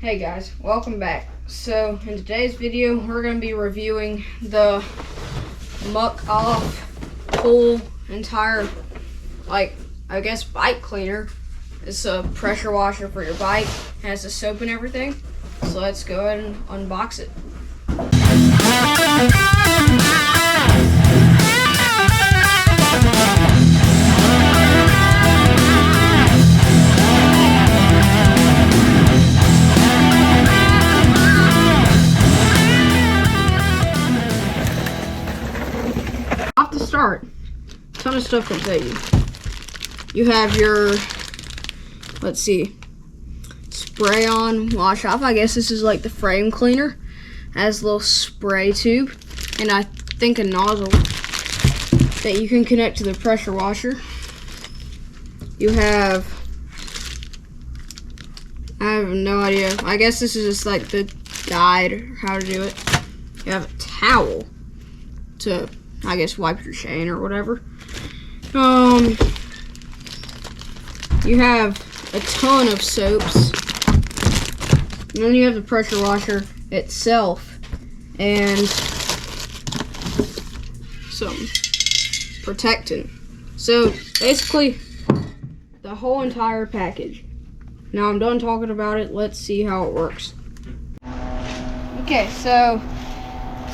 Hey guys, welcome back. So in today's video we're going to be reviewing the Muc-Off whole entire, I guess, bike cleaner. It's a pressure washer for your bike. It has the soap and everything. So let's go ahead and unbox it. Off to start, ton of stuff to tell you. You have your, let's see, spray on wash off. I guess this is like the frame cleaner. Has a little spray tube and I think a nozzle that you can connect to the pressure washer. You have, I have no idea, I guess this is just like the guide or how to do it. You have a towel to, I guess, wipe your chain or whatever. You have a ton of soaps. And then you have the pressure washer itself and some protectant. So basically the whole entire package. Now I'm done talking about it. Let's see how it works. Okay, so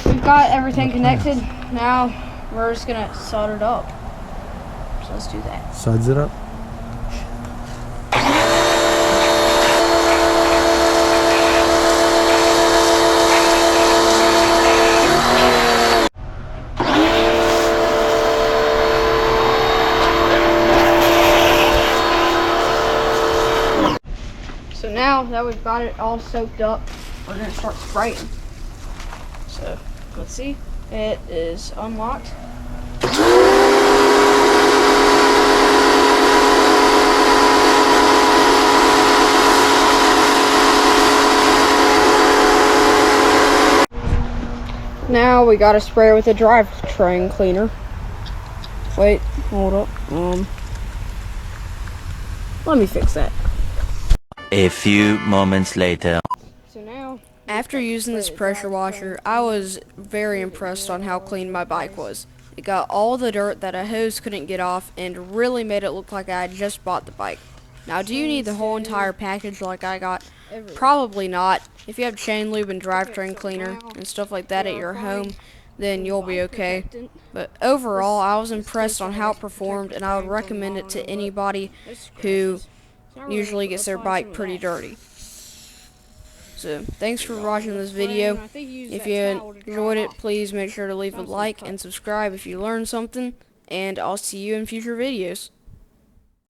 we've got everything connected. Now we're just gonna solder it up. So let's do that. Suds it up? So now that we've got it all soaked up, we're gonna start spraying. So let's see. It is unlocked. Now we gotta spray with a drivetrain cleaner. Wait, hold up. Let me fix that. A few moments later. So now, after using this pressure washer, I was very impressed on how clean my bike was. It got all the dirt that a hose couldn't get off and really made it look like I had just bought the bike. Now, do you need the whole entire package like I got? Probably not. If you have chain lube and drivetrain cleaner and stuff like that at your home, then you'll be okay. But overall, I was impressed on how it performed, and I would recommend it to anybody who usually gets their bike pretty dirty. So thanks for watching this video. If you enjoyed it, please make sure to leave a like and subscribe if you learned something, and I'll see you in future videos.